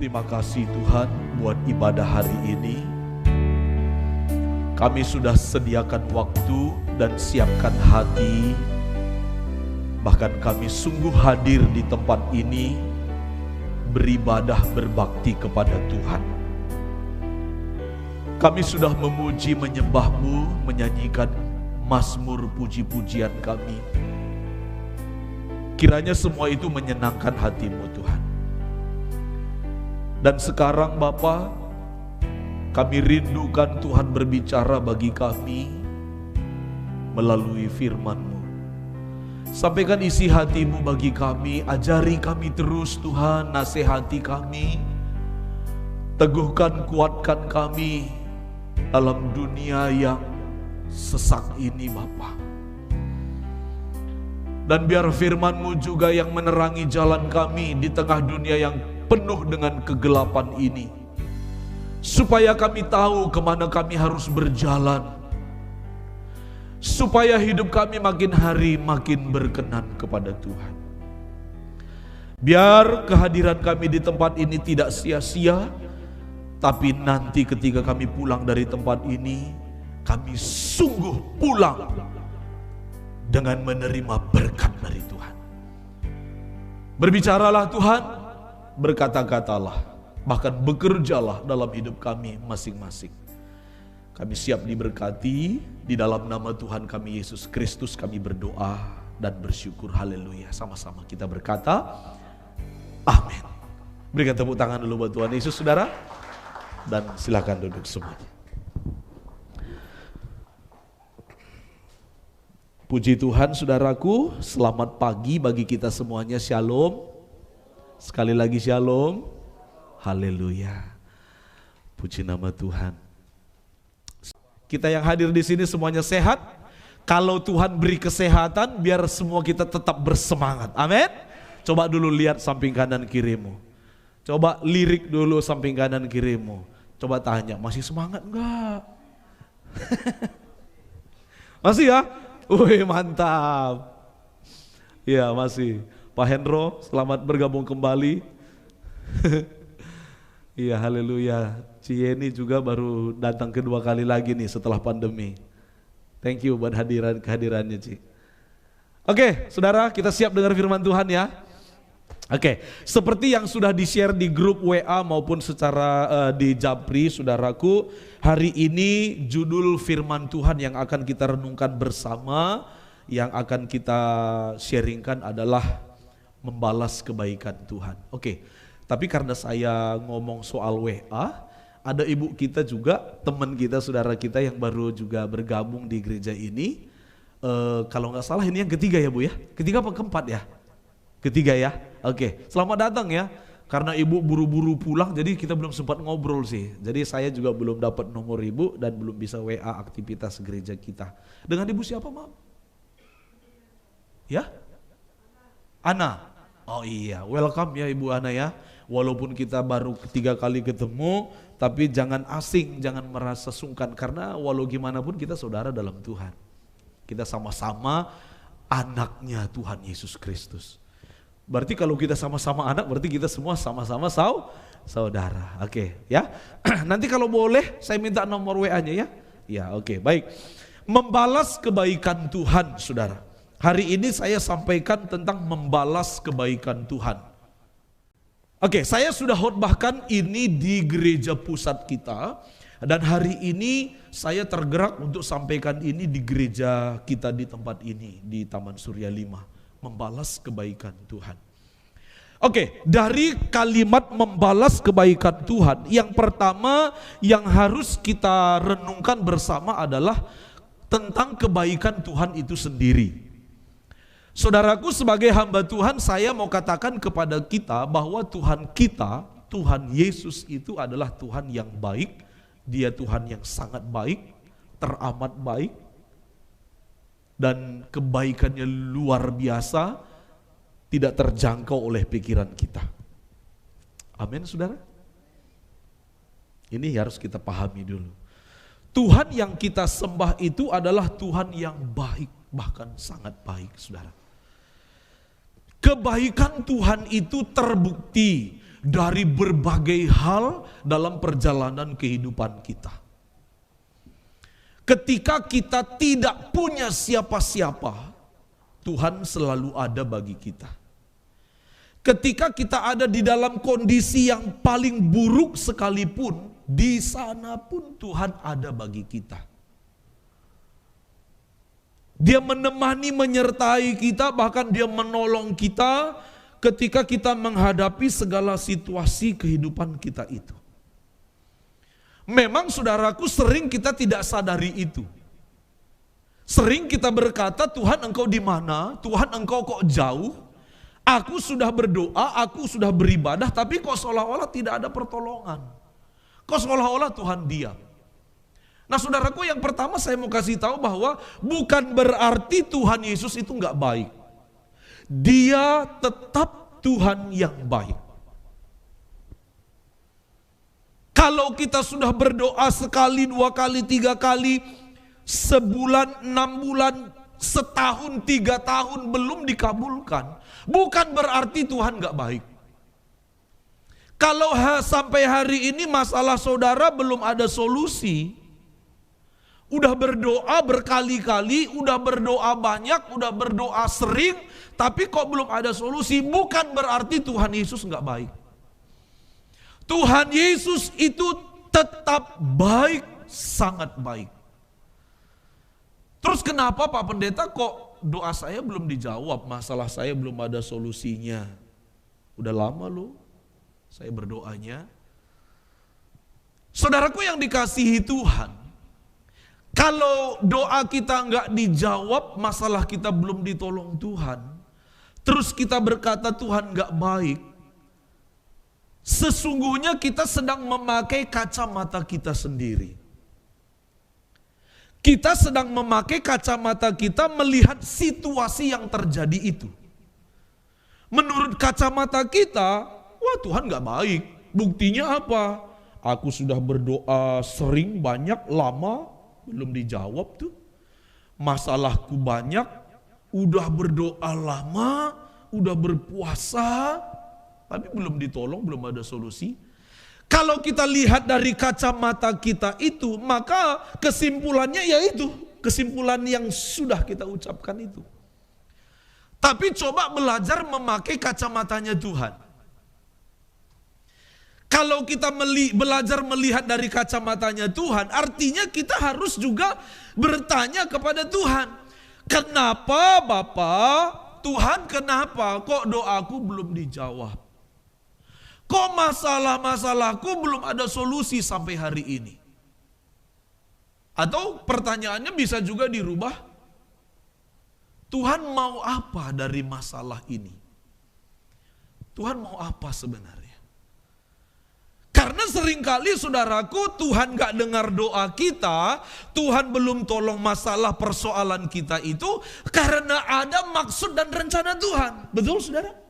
Terima kasih Tuhan buat ibadah hari ini. Kami sudah sediakan waktu dan siapkan hati. Bahkan kami sungguh hadir di tempat ini, beribadah berbakti kepada Tuhan. Kami sudah memuji, menyembah-Mu, menyanyikan mazmur puji-pujian kami. Kiranya semua itu menyenangkan hati-Mu Tuhan. Dan sekarang Bapa, kami rindukan Tuhan berbicara bagi kami melalui firman-Mu. Sampaikan isi hati-Mu bagi kami, ajari kami terus Tuhan, nasihati kami, teguhkan, kuatkan kami dalam dunia yang sesak ini Bapa. Dan biar firman-Mu juga yang menerangi jalan kami di tengah dunia yang penuh dengan kegelapan ini, supaya kami tahu kemana kami harus berjalan, supaya hidup kami makin hari makin berkenan kepada Tuhan. Biar kehadiran kami di tempat ini tidak sia-sia, tapi nanti ketika kami pulang dari tempat ini, kami sungguh pulang dengan menerima berkat dari Tuhan. Berbicaralah Tuhan, berkata-katalah, bahkan bekerjalah dalam hidup kami masing-masing. Kami siap diberkati, di dalam nama Tuhan kami Yesus Kristus kami berdoa dan bersyukur. Haleluya. Sama-sama kita berkata amin. Berikan tepuk tangan dulu buat Tuhan Yesus saudara, dan silakan duduk semuanya. Puji Tuhan saudaraku, selamat pagi bagi kita semuanya. Shalom. Sekali lagi shalom. Haleluya. Puji nama Tuhan. Kita yang hadir di sini semuanya sehat. Kalau Tuhan beri kesehatan, biar semua kita tetap bersemangat. Amin. Coba dulu lihat samping kanan kirimu. Coba lirik dulu samping kanan kirimu. Coba tanya, masih semangat enggak? Masih ya? Wih, mantap. Iya, masih. Pak Hendro, selamat bergabung kembali. Iya, haleluya. Cieni juga baru datang kedua kali lagi nih setelah pandemi. Thank you buat kehadirannya Ci. Oke, saudara, kita siap dengar firman Tuhan ya. Oke, seperti yang sudah di-share di grup WA maupun secara di Japri, saudaraku, hari ini judul firman Tuhan yang akan kita renungkan bersama, yang akan kita sharingkan adalah membalas kebaikan Tuhan. Oke, tapi karena saya ngomong soal WA, ada ibu kita juga, teman kita, saudara kita yang baru juga bergabung di gereja ini. Kalau nggak salah ini yang ketiga ya Bu ya? Ketiga apa keempat ya? Ketiga ya? Oke, selamat datang ya. Karena ibu buru-buru pulang, jadi kita belum sempat ngobrol sih. Jadi saya juga belum dapat nomor ibu dan belum bisa WA aktivitas gereja kita. Dengan ibu siapa Mam? Ya? Ana. Oh iya, welcome ya Ibu Ana ya. Walaupun kita baru ketiga kali ketemu, tapi jangan asing, jangan merasa sungkan. Karena walau gimana pun kita saudara dalam Tuhan. Kita sama-sama anaknya Tuhan Yesus Kristus. Berarti kalau kita sama-sama anak, berarti kita semua sama-sama saudara. Oke ya. Nanti kalau boleh saya minta nomor WA-nya ya. Ya oke, baik. Membalas kebaikan Tuhan saudara. Hari ini saya sampaikan tentang membalas kebaikan Tuhan. Oke, saya sudah khotbahkan ini di gereja pusat kita. Dan hari ini saya tergerak untuk sampaikan ini di gereja kita di tempat ini, di Taman Surya 5. Membalas kebaikan Tuhan. Oke, dari kalimat membalas kebaikan Tuhan, yang pertama yang harus kita renungkan bersama adalah tentang kebaikan Tuhan itu sendiri. Saudaraku, sebagai hamba Tuhan, saya mau katakan kepada kita bahwa Tuhan kita, Tuhan Yesus itu adalah Tuhan yang baik. Dia Tuhan yang sangat baik, teramat baik, dan kebaikannya luar biasa, tidak terjangkau oleh pikiran kita. Amin saudara. Ini harus kita pahami dulu. Tuhan yang kita sembah itu adalah Tuhan yang baik, bahkan sangat baik saudara. Kebaikan Tuhan itu terbukti dari berbagai hal dalam perjalanan kehidupan kita. Ketika kita tidak punya siapa-siapa, Tuhan selalu ada bagi kita. Ketika kita ada di dalam kondisi yang paling buruk sekalipun, di sana pun Tuhan ada bagi kita. Dia menemani, menyertai kita, bahkan dia menolong kita ketika kita menghadapi segala situasi kehidupan kita itu. Memang saudaraku, sering kita tidak sadari itu. Sering kita berkata, Tuhan engkau di mana? Tuhan engkau kok jauh? Aku sudah berdoa, aku sudah beribadah, tapi kok seolah-olah tidak ada pertolongan. Kok seolah-olah Tuhan diam. Nah saudaraku, yang pertama saya mau kasih tahu bahwa bukan berarti Tuhan Yesus itu enggak baik. Dia tetap Tuhan yang baik. Kalau kita sudah berdoa sekali, 2 kali, 3 kali, sebulan, 6 bulan, setahun, 3 tahun belum dikabulkan, bukan berarti Tuhan enggak baik. Kalau sampai hari ini masalah saudara belum ada solusi, udah berdoa berkali-kali, udah berdoa banyak, udah berdoa sering, tapi kok belum ada solusi, bukan berarti Tuhan Yesus enggak baik. Tuhan Yesus itu tetap baik, sangat baik. Terus kenapa Pak Pendeta kok doa saya belum dijawab, masalah saya belum ada solusinya? Udah lama loh saya berdoanya. Saudaraku yang dikasihi Tuhan, kalau doa kita enggak dijawab, masalah kita belum ditolong Tuhan, terus kita berkata Tuhan enggak baik, sesungguhnya kita sedang memakai kacamata kita sendiri. Kita sedang memakai kacamata kita melihat situasi yang terjadi itu. Menurut kacamata kita, wah Tuhan enggak baik. Buktinya apa? Aku sudah berdoa sering, banyak, lama, belum dijawab tuh. Masalahku banyak, udah berdoa lama, udah berpuasa, tapi belum ditolong, belum ada solusi. Kalau kita lihat dari kacamata kita itu, maka kesimpulannya yaitu kesimpulan yang sudah kita ucapkan itu. Tapi coba belajar memakai kacamatanya Tuhan. Kalau kita belajar melihat dari kacamatanya Tuhan, artinya kita harus juga bertanya kepada Tuhan. Kenapa Bapak? Tuhan kenapa kok doaku belum dijawab? Kok masalah-masalahku belum ada solusi sampai hari ini? Atau pertanyaannya bisa juga dirubah. Tuhan mau apa dari masalah ini? Tuhan mau apa sebenarnya? Karena seringkali saudaraku, Tuhan gak dengar doa kita, Tuhan belum tolong masalah persoalan kita itu karena ada maksud dan rencana Tuhan. Betul saudara?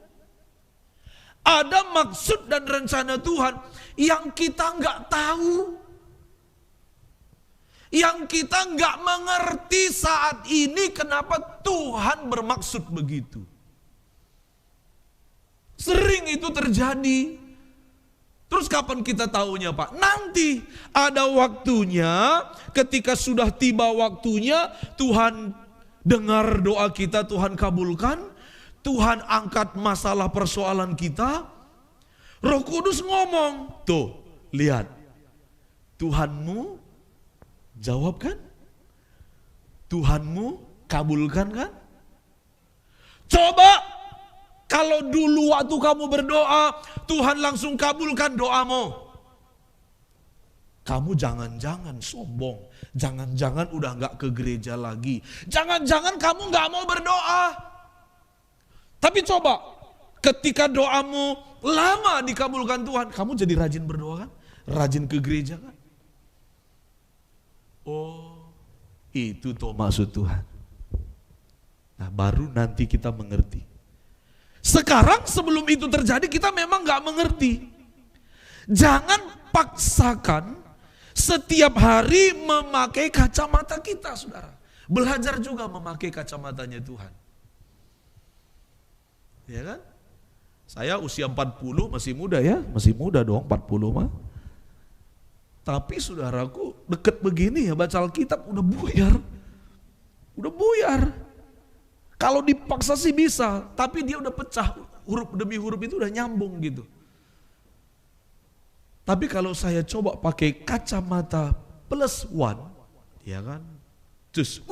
Ada maksud dan rencana Tuhan yang kita gak tahu, yang kita gak mengerti saat ini kenapa Tuhan bermaksud begitu. Sering itu terjadi. Terus kapan kita tahunya Pak? Nanti ada waktunya, ketika sudah tiba waktunya, Tuhan dengar doa kita, Tuhan kabulkan, Tuhan angkat masalah persoalan kita, Roh Kudus ngomong, tuh lihat, Tuhanmu jawab kan? Tuhanmu kabulkan kan? Coba kalau dulu waktu kamu berdoa, Tuhan langsung kabulkan doamu. Kamu jangan-jangan sombong. Jangan-jangan udah gak ke gereja lagi. Jangan-jangan kamu gak mau berdoa. Tapi coba, ketika doamu lama dikabulkan Tuhan, kamu jadi rajin berdoa kan? Rajin ke gereja kan? Oh, itu tuh maksud Tuhan. Nah baru nanti kita mengerti. Sekarang sebelum itu terjadi kita memang gak mengerti. Jangan paksakan setiap hari memakai kacamata kita saudara. Belajar juga memakai kacamatanya Tuhan. Ya kan? Saya usia 40 masih muda ya, masih muda dong 40 mah. Tapi saudaraku deket begini ya baca Alkitab udah buyar. Udah buyar. Kalau dipaksa sih bisa, tapi dia udah pecah, huruf demi huruf itu udah nyambung gitu. Tapi kalau saya coba pakai kacamata plus one, ya kan, just,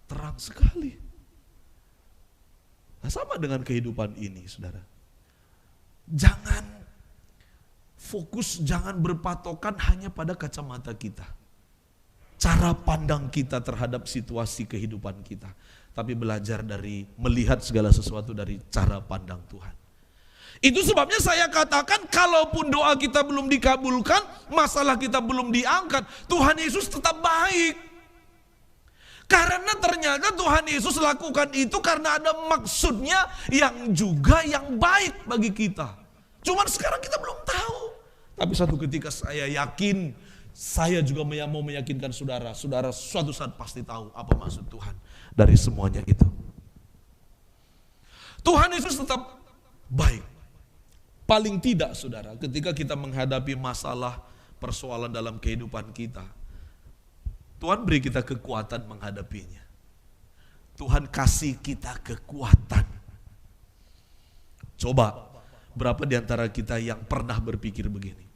terang sekali. Nah, sama dengan kehidupan ini, saudara. Jangan fokus, jangan berpatokan hanya pada kacamata kita. Cara pandang kita terhadap situasi kehidupan kita. Tapi belajar dari melihat segala sesuatu dari cara pandang Tuhan. Itu sebabnya saya katakan kalaupun doa kita belum dikabulkan, masalah kita belum diangkat, Tuhan Yesus tetap baik. Karena ternyata Tuhan Yesus lakukan itu karena ada maksudnya yang juga yang baik bagi kita. Cuman sekarang kita belum tahu. Tapi suatu ketika saya yakin, saya juga mau meyakinkan saudara. Saudara suatu saat pasti tahu apa maksud Tuhan dari semuanya itu. Tuhan Yesus tetap baik. Paling tidak saudara, ketika kita menghadapi masalah persoalan dalam kehidupan kita, Tuhan beri kita kekuatan menghadapinya. Tuhan kasih kita kekuatan. Coba, berapa di antara kita yang pernah berpikir begini?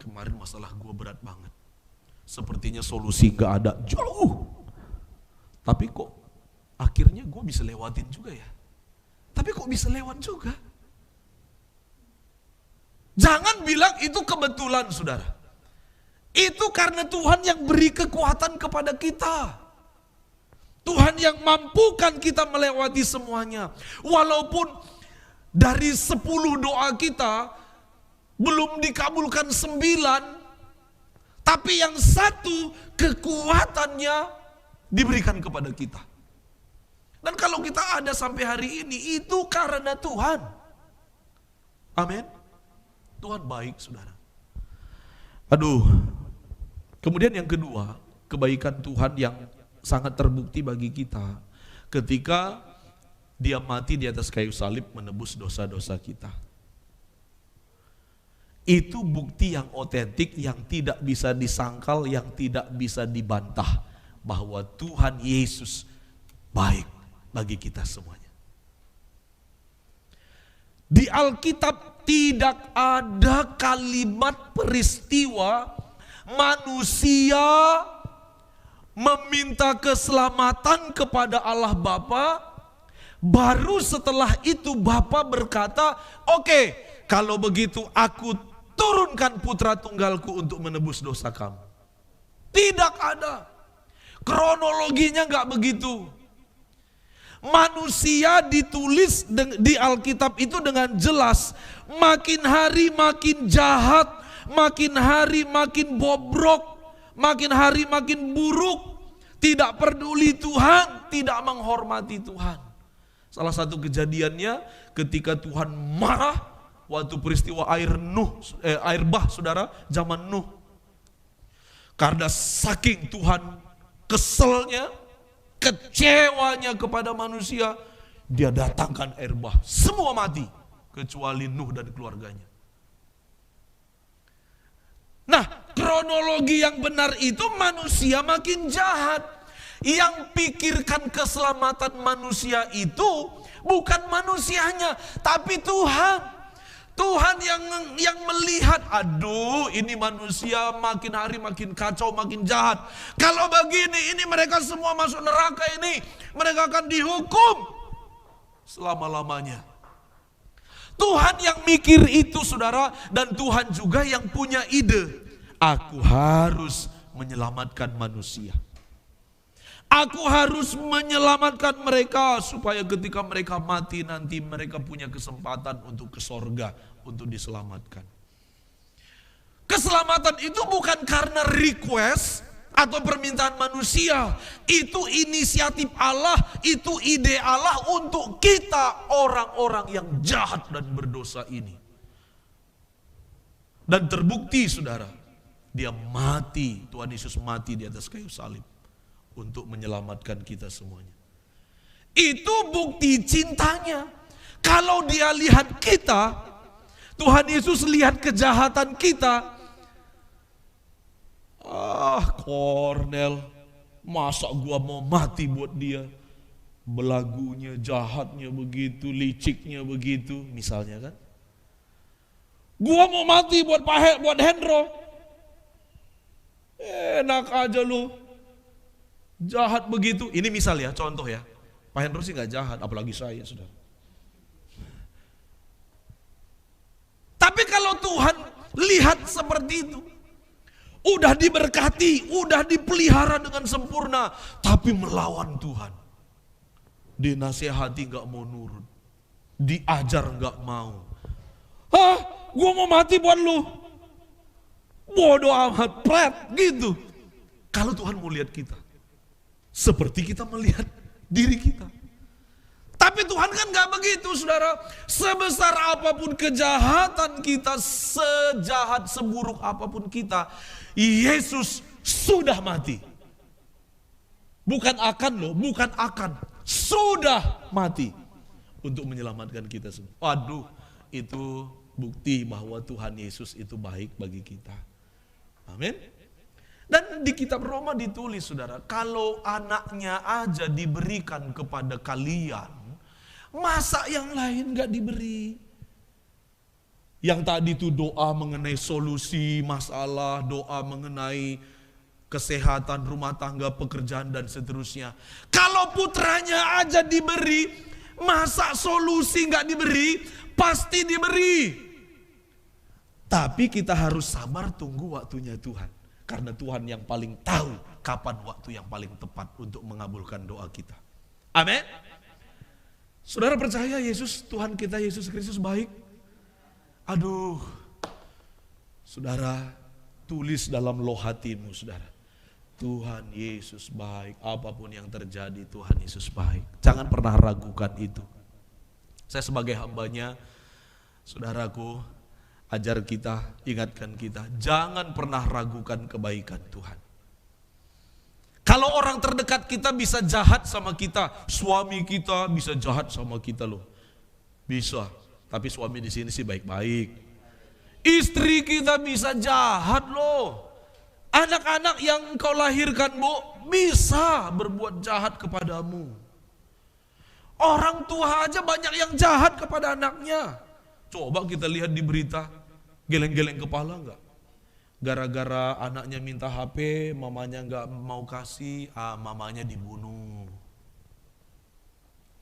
Kemarin masalah gue berat banget. Sepertinya solusi gak ada, jauh. Tapi kok akhirnya gue bisa lewatin juga ya? Tapi kok bisa lewat juga? Jangan bilang itu kebetulan saudara. Itu karena Tuhan yang beri kekuatan kepada kita. Tuhan yang mampukan kita melewati semuanya. Walaupun dari 10 doa kita belum dikabulkan 9, tapi yang satu kekuatannya diberikan kepada kita. Dan kalau kita ada sampai hari ini itu karena Tuhan. Amin. Tuhan baik saudara. Aduh. Kemudian yang kedua, kebaikan Tuhan yang sangat terbukti bagi kita ketika dia mati di atas kayu salib menebus dosa-dosa kita. Itu bukti yang otentik, yang tidak bisa disangkal, yang tidak bisa dibantah bahwa Tuhan Yesus baik bagi kita semuanya. Di Alkitab tidak ada kalimat peristiwa manusia meminta keselamatan kepada Allah Bapa, baru setelah itu Bapa berkata, oke, kalau begitu aku turunkan putra tunggalku untuk menebus dosa kamu. Tidak ada. Kronologinya gak begitu. Manusia ditulis di Alkitab itu dengan jelas, makin hari makin jahat, makin hari makin bobrok, makin hari makin buruk, tidak peduli Tuhan, tidak menghormati Tuhan. Salah satu kejadiannya ketika Tuhan marah waktu peristiwa air bah saudara, zaman Nuh. Karena saking Tuhan keselnya, kecewanya kepada manusia, dia datangkan air bah, semua mati kecuali Nuh dan keluarganya. Nah, kronologi yang benar itu manusia makin jahat. Yang pikirkan keselamatan manusia itu bukan manusianya, tapi Tuhan. Tuhan yang melihat, aduh ini manusia makin hari makin kacau, makin jahat. Kalau begini, ini mereka semua masuk neraka ini. Mereka akan dihukum selama-lamanya. Tuhan yang mikir itu saudara, dan Tuhan juga yang punya ide. Aku harus menyelamatkan manusia. Aku harus menyelamatkan mereka supaya ketika mereka mati nanti mereka punya kesempatan untuk ke sorga, untuk diselamatkan. Keselamatan itu bukan karena request atau permintaan manusia. Itu inisiatif Allah, itu ide Allah untuk kita orang-orang yang jahat dan berdosa ini. Dan terbukti saudara, dia mati, Tuhan Yesus mati di atas kayu salib untuk menyelamatkan kita semuanya. Itu bukti cintanya. Kalau dia lihat kita, Tuhan Yesus lihat kejahatan kita. Kornel, masa gua mau mati buat dia? Belagunya, jahatnya begitu, liciknya begitu, misalnya kan. Gua mau mati buat Hendro. Enak aja lu. Jahat begitu. Ini misal ya, contoh ya. Pak Hendro sih gak jahat, apalagi saya, saudara. Tapi kalau Tuhan lihat seperti itu, udah diberkati, udah dipelihara dengan sempurna, tapi melawan Tuhan. Dinasehati gak mau nurut, diajar gak mau. Gua mau mati buat lu. Bodoh amat, pret, gitu. Kalau Tuhan mau lihat kita, seperti kita melihat diri kita. Tapi Tuhan kan gak begitu, saudara. Sebesar apapun kejahatan kita, sejahat, seburuk apapun kita, Yesus sudah mati. Bukan akan loh, bukan akan. Sudah mati untuk menyelamatkan kita semua. Waduh, itu bukti bahwa Tuhan Yesus itu baik bagi kita. Amin. Dan di kitab Roma ditulis, saudara, kalau anaknya aja diberikan kepada kalian, masa yang lain gak diberi? Yang tadi itu doa mengenai solusi masalah, doa mengenai kesehatan rumah tangga, pekerjaan dan seterusnya. Kalau putranya aja diberi, masa solusi gak diberi? Pasti diberi. Tapi kita harus sabar tunggu waktunya Tuhan. Karena Tuhan yang paling tahu kapan waktu yang paling tepat untuk mengabulkan doa kita. Amin. Saudara percaya Yesus, Tuhan kita Yesus Kristus baik? Aduh, saudara, tulis dalam loh hatimu, saudara. Tuhan Yesus baik, apapun yang terjadi Tuhan Yesus baik. Jangan pernah ragukan itu. Saya sebagai hambanya, saudaraku, ajar kita, ingatkan kita, jangan pernah ragukan kebaikan Tuhan. Kalau orang terdekat kita bisa jahat sama kita, suami kita bisa jahat sama kita loh. Bisa, tapi suami di sini sih baik-baik. Istri kita bisa jahat loh. Anak-anak yang engkau lahirkan, Bu, bisa berbuat jahat kepadamu. Orang tua aja banyak yang jahat kepada anaknya. Coba kita lihat di berita, geleng-geleng kepala enggak? Gara-gara anaknya minta HP, mamanya enggak mau kasih, mamanya dibunuh.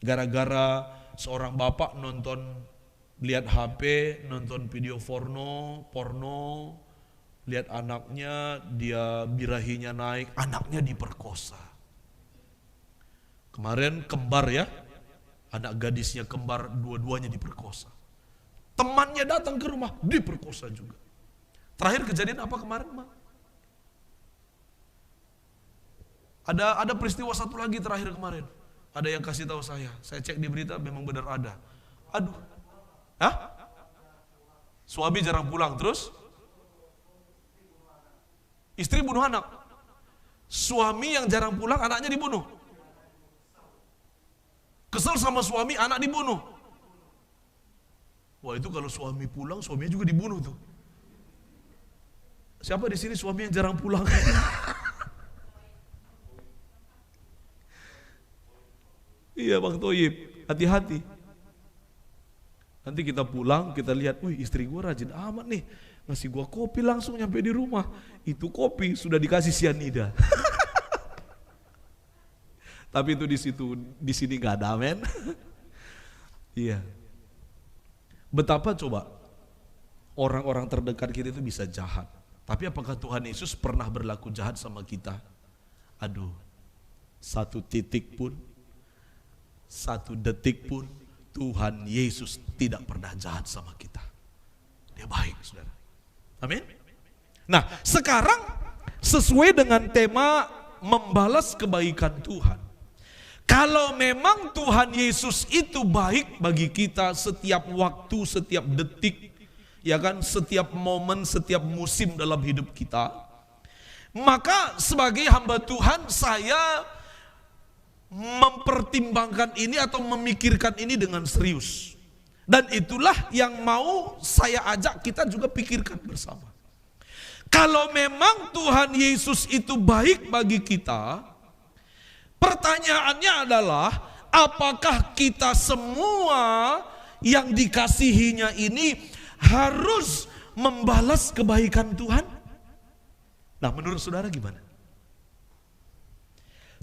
Gara-gara seorang bapak lihat HP, nonton video porno, lihat anaknya, dia birahinya naik, anaknya diperkosa. Kemarin kembar ya, anak gadisnya kembar, dua-duanya diperkosa. Temannya datang ke rumah, diperkosa juga. Terakhir kejadian apa kemarin, Ma? Ada peristiwa satu lagi terakhir kemarin. Ada yang kasih tahu saya cek di berita memang benar ada. Aduh. Suami jarang pulang, terus istri bunuh anak. Suami yang jarang pulang, anaknya dibunuh. Kesel sama suami, anak dibunuh. Wah, itu kalau suami pulang, suaminya juga dibunuh tuh. Siapa di sini suami yang jarang pulang? Iya, Bang Toyib, hati-hati. Nanti kita pulang, kita lihat, wih, istri gua rajin amat nih, ngasih gua kopi langsung nyampe di rumah. Itu kopi sudah dikasih sianida. Tapi itu di sini nggak ada, men. Iya. Betapa coba orang-orang terdekat kita itu bisa jahat. Tapi apakah Tuhan Yesus pernah berlaku jahat sama kita? Aduh, satu titik pun, satu detik pun Tuhan Yesus tidak pernah jahat sama kita. Dia baik, saudara. Amin. Nah, sekarang sesuai dengan tema membalas kebaikan Tuhan. Kalau memang Tuhan Yesus itu baik bagi kita setiap waktu, setiap detik, ya kan, setiap momen, setiap musim dalam hidup kita, maka sebagai hamba Tuhan saya mempertimbangkan ini atau memikirkan ini dengan serius. Dan itulah yang mau saya ajak kita juga pikirkan bersama. Kalau memang Tuhan Yesus itu baik bagi kita, pertanyaannya adalah apakah kita semua yang dikasihinya ini harus membalas kebaikan Tuhan? Nah, menurut saudara gimana?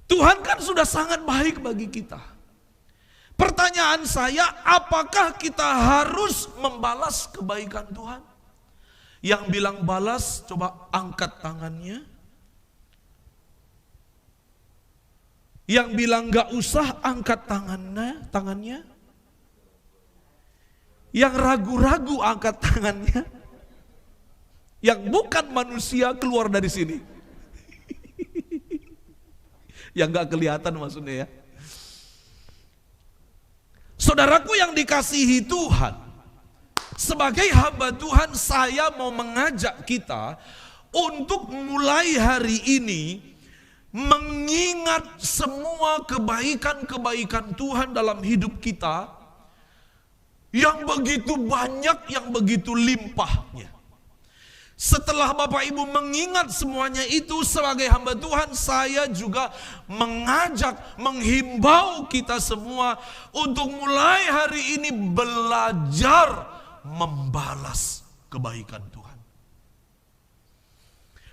Tuhan kan sudah sangat baik bagi kita. Pertanyaan saya, apakah kita harus membalas kebaikan Tuhan? Yang bilang balas, coba angkat tangannya. Yang bilang gak usah, angkat tangannya. Yang ragu-ragu, angkat tangannya. Yang bukan manusia, keluar dari sini. Yang gak kelihatan maksudnya ya. Saudaraku yang dikasihi Tuhan, sebagai hamba Tuhan, saya mau mengajak kita untuk mulai hari ini mengingat semua kebaikan-kebaikan Tuhan dalam hidup kita yang begitu banyak, yang begitu limpahnya. Setelah Bapak Ibu mengingat semuanya itu sebagai hamba Tuhan, saya juga mengajak, menghimbau kita semua untuk mulai hari ini belajar membalas kebaikan Tuhan.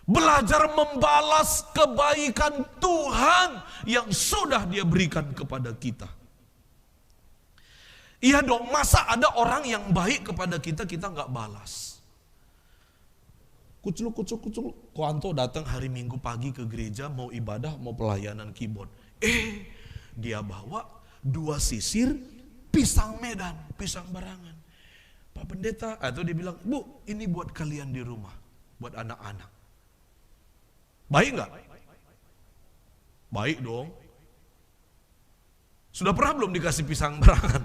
Belajar membalas kebaikan Tuhan yang sudah Dia berikan kepada kita. Iya dong, masa ada orang yang baik kepada kita, kita nggak balas. Kucluk. Ko Anto datang hari Minggu pagi ke gereja, mau ibadah, mau pelayanan keyboard. Dia bawa 2 sisir, pisang Medan, pisang barangan. Pak Pendeta, atau dia bilang, Bu, ini buat kalian di rumah, buat anak-anak. Baik nggak? Baik dong. Sudah pernah belum dikasih pisang barangan?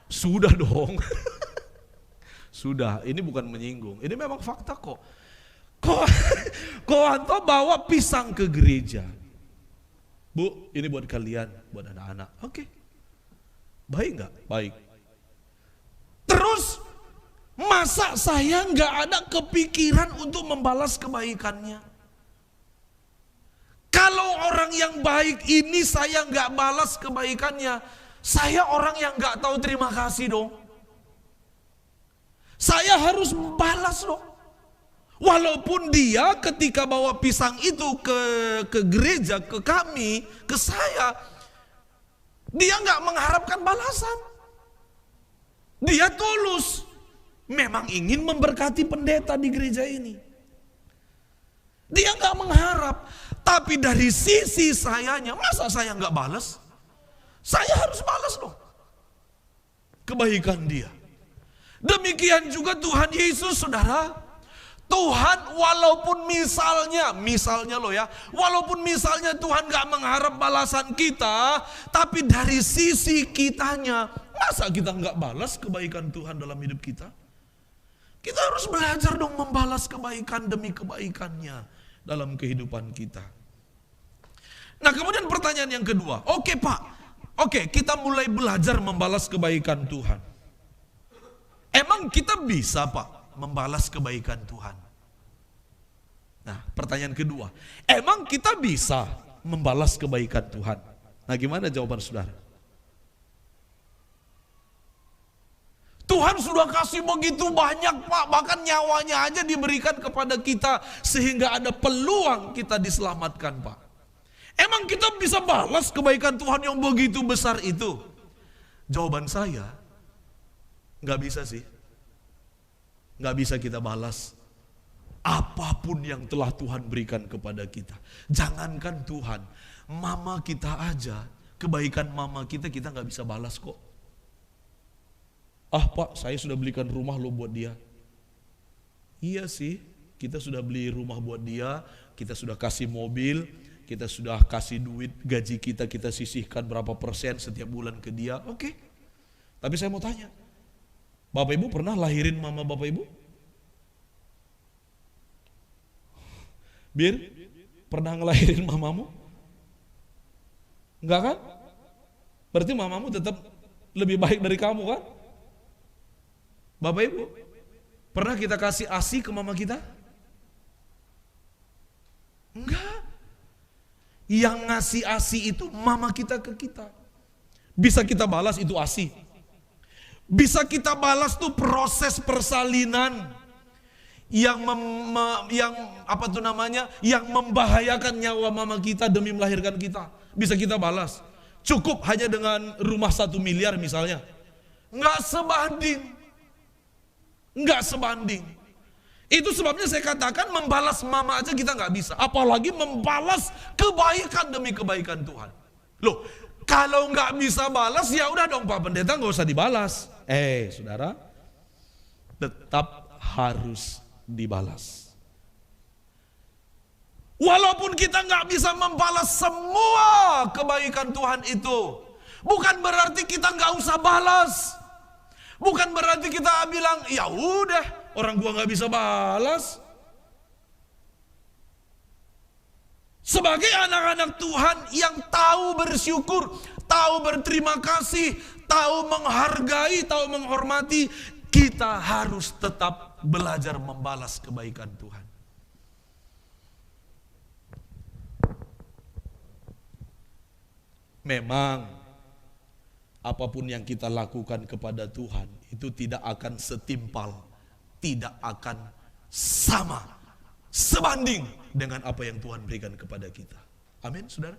Sudah dong. Sudah, ini bukan menyinggung, ini memang fakta kok. Ko Anto bawa pisang ke gereja. Bu, ini buat kalian, buat anak-anak. Oke. Baik nggak? Baik. Terus, masa saya nggak ada kepikiran untuk membalas kebaikannya? Kalau orang yang baik ini saya nggak balas kebaikannya, saya orang yang nggak tahu terima kasih dong. Saya harus membalas dong. Walaupun dia ketika bawa pisang itu ke gereja, ke kami, ke saya, dia nggak mengharapkan balasan. Dia tulus, memang ingin memberkati pendeta di gereja ini. Dia nggak mengharap, tapi dari sisi sayanya, masa saya nggak balas? Saya harus balas dong kebaikan dia. Demikian juga Tuhan Yesus, saudara. Tuhan walaupun misalnya loh ya, walaupun misalnya Tuhan gak mengharap balasan kita, tapi dari sisi kitanya, masa kita gak balas kebaikan Tuhan dalam hidup kita? Kita harus belajar dong membalas kebaikan demi kebaikannya dalam kehidupan kita. Nah, kemudian pertanyaan yang kedua, oke Pak, kita mulai belajar membalas kebaikan Tuhan. Emang kita bisa Pak membalas kebaikan Tuhan? Nah, pertanyaan kedua, emang kita bisa membalas kebaikan Tuhan? Nah, gimana jawaban saudara? Tuhan sudah kasih begitu banyak Pak, bahkan nyawanya aja diberikan kepada kita sehingga ada peluang kita diselamatkan Pak. Emang kita bisa balas kebaikan Tuhan yang begitu besar itu? Jawaban saya, gak bisa sih. Gak bisa kita balas apapun yang telah Tuhan berikan kepada kita. Jangankan Tuhan, mama kita aja, kebaikan mama kita gak bisa balas kok. Ah Pak, saya sudah belikan rumah lo buat dia. Iya sih, kita sudah beli rumah buat dia, kita sudah kasih mobil, kita sudah kasih duit gaji kita sisihkan berapa persen setiap bulan ke dia. Oke. Tapi saya mau tanya, Bapak Ibu pernah lahirin mama Bapak Ibu? Bir, pernah ngelahirin mamamu? Enggak kan? Berarti mamamu tetap lebih baik dari kamu kan? Bapak Ibu, pernah kita kasih ASI ke mama kita? Enggak. Yang ngasih ASI itu mama kita ke kita. Bisa kita balas itu ASI. Bisa kita balas tuh proses persalinan yang yang membahayakan nyawa mama kita demi melahirkan kita. Bisa kita balas. Cukup hanya dengan rumah 1 miliar misalnya. Enggak sebanding. Enggak sebanding. Itu sebabnya saya katakan membalas mama aja kita nggak bisa. Apalagi membalas kebaikan demi kebaikan Tuhan. Loh, kalau nggak bisa balas ya udah dong Pak Pendeta nggak usah dibalas. Saudara, tetap harus dibalas. Walaupun kita nggak bisa membalas semua kebaikan Tuhan itu, bukan berarti kita nggak usah balas. Bukan berarti kita bilang, ya udah, orang gua nggak bisa balas. Sebagai anak-anak Tuhan yang tahu bersyukur, tahu berterima kasih, tahu menghargai, tahu menghormati, kita harus tetap belajar membalas kebaikan Tuhan. Memang apapun yang kita lakukan kepada Tuhan itu tidak akan setimpal, tidak akan sama, sebanding dengan apa yang Tuhan berikan kepada kita. Amin, saudara?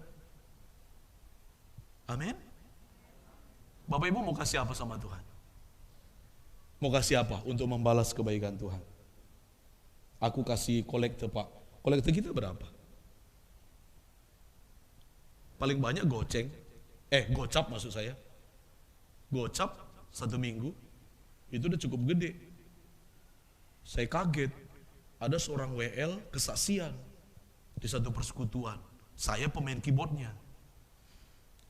Amin. Bapak Ibu mau kasih apa sama Tuhan? Mau kasih apa untuk membalas kebaikan Tuhan? Aku kasih kolekte Pak. Kolekte kita berapa? Paling banyak gocap maksud saya. Gocap 1 minggu itu udah cukup gede. Saya kaget, ada seorang WL kesaksian di satu persekutuan. Saya pemain keyboardnya.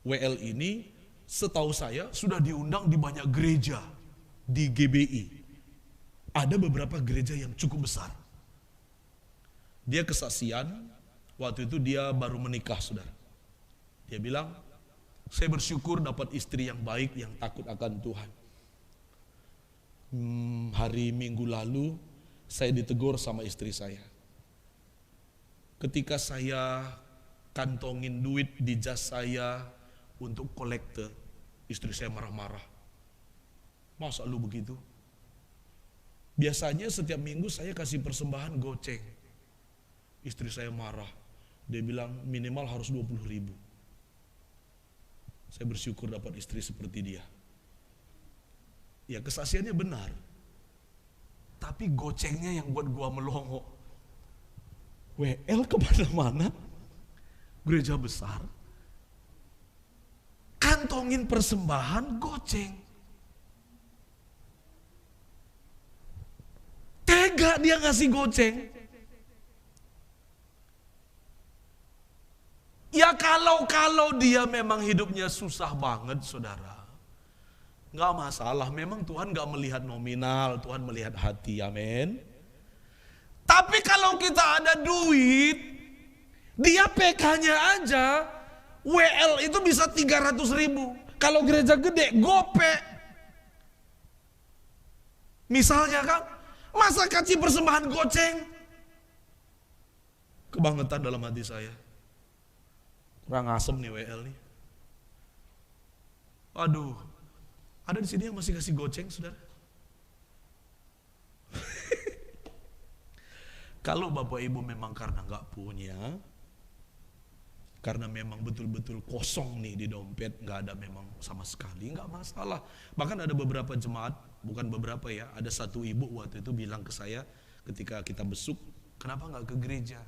WL ini setahu saya sudah diundang di banyak gereja di GBI. Ada beberapa gereja yang cukup besar. Dia kesaksian, waktu itu dia baru menikah, saudara. Dia bilang, saya bersyukur dapat istri yang baik, yang takut akan Tuhan. Hari Minggu lalu, saya ditegur sama istri saya. Ketika saya kantongin duit di jas saya untuk kolekte, istri saya marah-marah. Masa lu begitu? Biasanya setiap minggu saya kasih persembahan goceng. Istri saya marah. Dia bilang minimal harus 20.000. Saya bersyukur dapat istri seperti dia. Ya kesaksiannya benar. Tapi gocengnya yang buat gua melongo. WL kemana-mana, gereja besar, kantongin persembahan goceng. Tega dia ngasih goceng. Ya kalau dia memang hidupnya susah banget saudara, nggak masalah. Memang Tuhan nggak melihat nominal, Tuhan melihat hati, amin. Tapi kalau kita ada duit, dia PK-nya aja, WL itu bisa 300.000. Kalau gereja gede, gope. Misalnya kan, masa kasih persembahan goceng? Kebangetan dalam hati saya. Kurang asem nih WL nih. Aduh, ada di sini yang masih kasih goceng, saudara? Kalau Bapak Ibu memang karena nggak punya, karena memang betul-betul kosong nih di dompet, nggak ada memang sama sekali, nggak masalah. Bahkan ada beberapa jemaat, bukan beberapa ya, ada satu ibu waktu itu bilang ke saya ketika kita besuk, kenapa nggak ke gereja?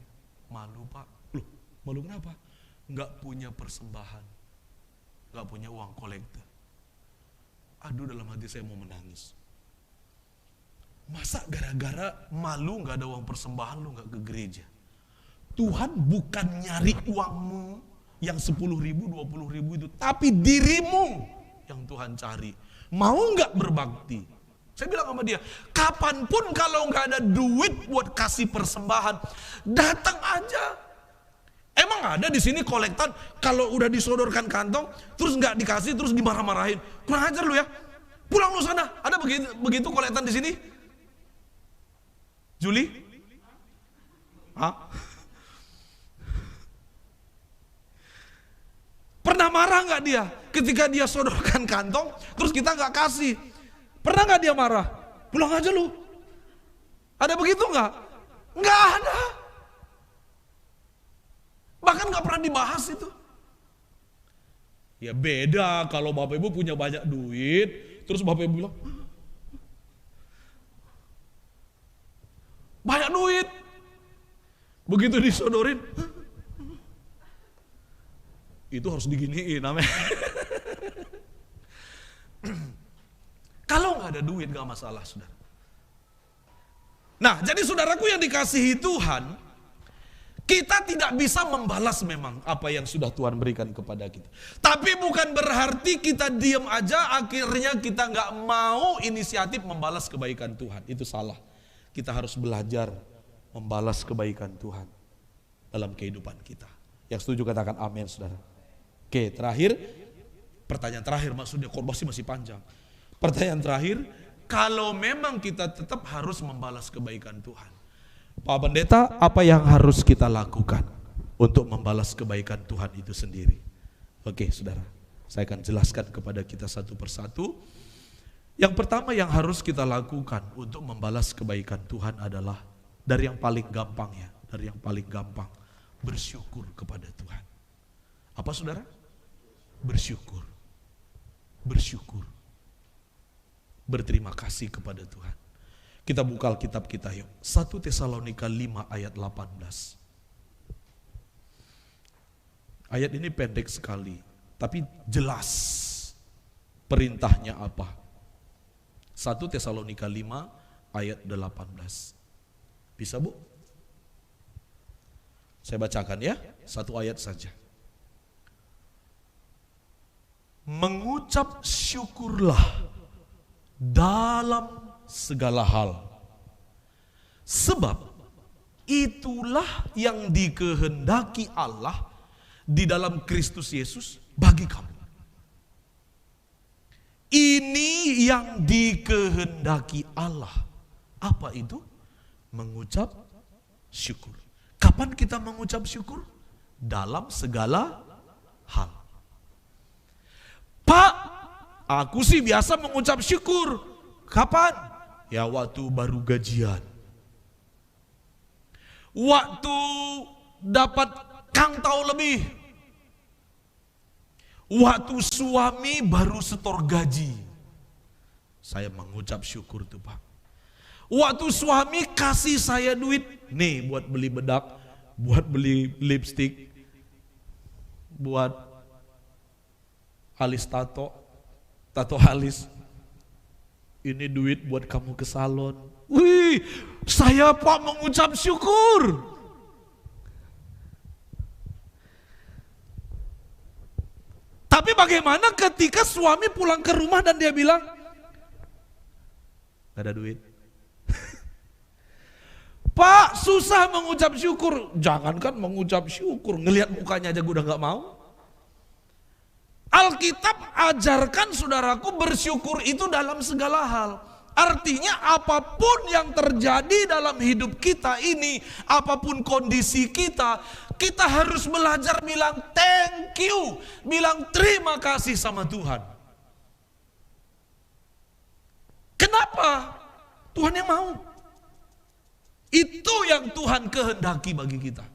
Malu Pak. Loh, malu kenapa? Nggak punya persembahan, nggak punya uang kolekte. Aduh, dalam hati saya mau menangis. Masa gara-gara malu nggak ada uang persembahan lu nggak ke gereja? Tuhan bukan nyari uangmu yang 10.000, 20.000 itu, tapi dirimu yang Tuhan cari. Mau nggak berbakti? Saya bilang sama dia, kapanpun kalau nggak ada duit buat kasih persembahan, datang aja. Emang ada di sini kolektan kalau udah disodorkan kantong terus nggak dikasih terus dimarah-marahin? Kurang ajar lu ya. Pulang lu sana. Ada begitu koletan di sini? Juli? Hah? Pernah marah nggak dia ketika dia sodorkan kantong, terus kita nggak kasih? Pernah nggak dia marah? Pulang aja lu. Ada begitu nggak? Nggak ada. Bahkan nggak pernah dibahas itu. Ya beda kalau Bapak Ibu punya banyak duit, terus Bapak Ibu bilang, banyak duit. Begitu disodorin, itu harus diginiin namanya. Kalau nggak ada duit nggak masalah, saudara. Nah, jadi saudaraku yang dikasihi Tuhan, kita tidak bisa membalas memang apa yang sudah Tuhan berikan kepada kita. Tapi bukan berarti kita diam aja, akhirnya kita nggak mau inisiatif membalas kebaikan Tuhan. Itu salah. Kita harus belajar membalas kebaikan Tuhan dalam kehidupan kita. Yang setuju katakan amin, saudara. Oke, terakhir, pertanyaan terakhir, maksudnya khotbah masih panjang. Pertanyaan terakhir, kalau memang kita tetap harus membalas kebaikan Tuhan, Pak Pendeta, apa yang harus kita lakukan untuk membalas kebaikan Tuhan itu sendiri? Oke, saudara, saya akan jelaskan kepada kita satu persatu. Yang pertama yang harus kita lakukan untuk membalas kebaikan Tuhan adalah dari yang paling gampang ya, dari yang paling gampang, bersyukur kepada Tuhan. Apa saudara? Bersyukur. Bersyukur. Berterima kasih kepada Tuhan. Kita buka Alkitab kita yuk. 1 Tesalonika 5 ayat 18. Ayat ini pendek sekali, tapi jelas perintahnya apa. 1 Tesalonika 5 ayat 18. Bisa Bu? Saya bacakan ya, satu ayat saja. Mengucap syukurlah dalam segala hal, sebab itulah yang dikehendaki Allah di dalam Kristus Yesus bagi kamu. Ini yang dikehendaki Allah. Apa itu? Mengucap syukur. Kapan kita mengucap syukur? Dalam segala hal. Pak, aku sih biasa mengucap syukur. Kapan? Ya waktu baru gajian. Waktu dapat kantau lebih. Waktu suami baru setor gaji. Saya mengucap syukur tuh Pak. Waktu suami kasih saya duit. Nih buat beli bedak, buat beli lipstik, buat alis tato alis. Ini duit buat kamu ke salon. Wih, saya Pak mengucap syukur. Tapi bagaimana ketika suami pulang ke rumah dan dia bilang, gak ada duit. Pak, susah mengucap syukur. Jangankan mengucap syukur, ngelihat mukanya aja gue udah gak mau. Alkitab ajarkan saudaraku bersyukur itu dalam segala hal. Artinya apapun yang terjadi dalam hidup kita ini, apapun kondisi kita, kita harus belajar bilang thank you, bilang terima kasih sama Tuhan. Kenapa? Tuhan yang mau. Itu yang Tuhan kehendaki bagi kita.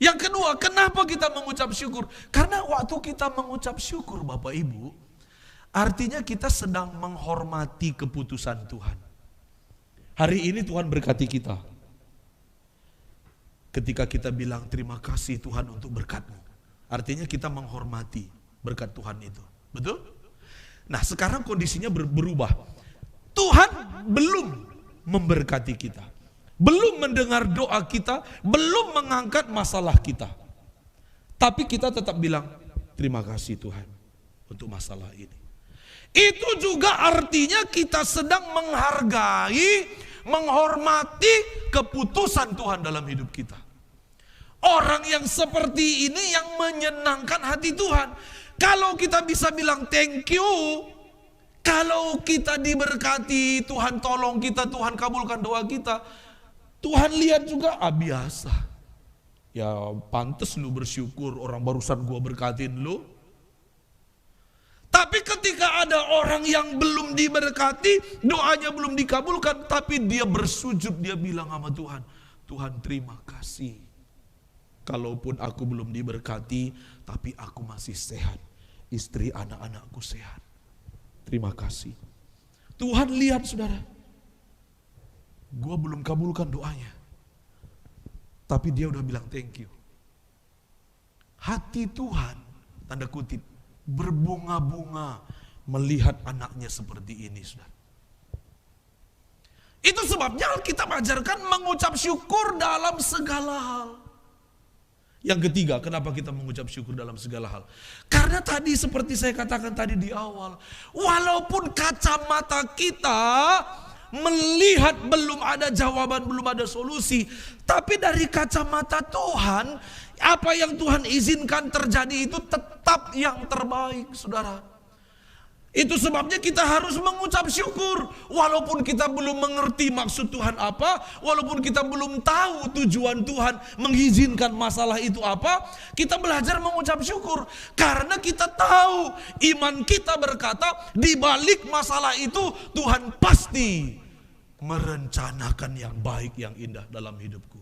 Yang kedua, kenapa kita mengucap syukur? Karena waktu kita mengucap syukur Bapak Ibu, artinya kita sedang menghormati keputusan Tuhan. Hari ini Tuhan berkati kita. Ketika kita bilang terima kasih Tuhan untuk berkat-Mu, artinya kita menghormati berkat Tuhan itu. Betul? Nah sekarang kondisinya berubah. Tuhan belum memberkati kita, belum mendengar doa kita, belum mengangkat masalah kita. Tapi kita tetap bilang terima kasih Tuhan untuk masalah ini. Itu juga artinya kita sedang menghargai, menghormati keputusan Tuhan dalam hidup kita. Orang yang seperti ini yang menyenangkan hati Tuhan. Kalau kita bisa bilang thank you, kalau kita diberkati, Tuhan tolong kita, Tuhan kabulkan doa kita, Tuhan lihat juga, biasa. Ya pantes lu bersyukur, orang barusan gua berkatin lu. Tapi ketika ada orang yang belum diberkati, doanya belum dikabulkan, tapi dia bersujud, dia bilang sama Tuhan, Tuhan terima kasih. Kalaupun aku belum diberkati, tapi aku masih sehat. Istri anak-anakku sehat. Terima kasih. Tuhan lihat saudara, gua belum kabulkan doanya, tapi dia udah bilang thank you. Hati Tuhan, tanda kutip, berbunga-bunga melihat anaknya seperti ini, saudara. Itu sebabnya Alkitab ajarkan mengucap syukur dalam segala hal. Yang ketiga, kenapa kita mengucap syukur dalam segala hal? Karena tadi seperti saya katakan tadi di awal, walaupun kacamata kita melihat belum ada jawaban, belum ada solusi, tapi dari kacamata Tuhan, apa yang Tuhan izinkan terjadi itu tetap yang terbaik, saudara. Itu sebabnya kita harus mengucap syukur. Walaupun kita belum mengerti maksud Tuhan apa, walaupun kita belum tahu tujuan Tuhan mengizinkan masalah itu apa, kita belajar mengucap syukur. Karena kita tahu, iman kita berkata, di balik masalah itu Tuhan pasti merencanakan yang baik, yang indah dalam hidupku.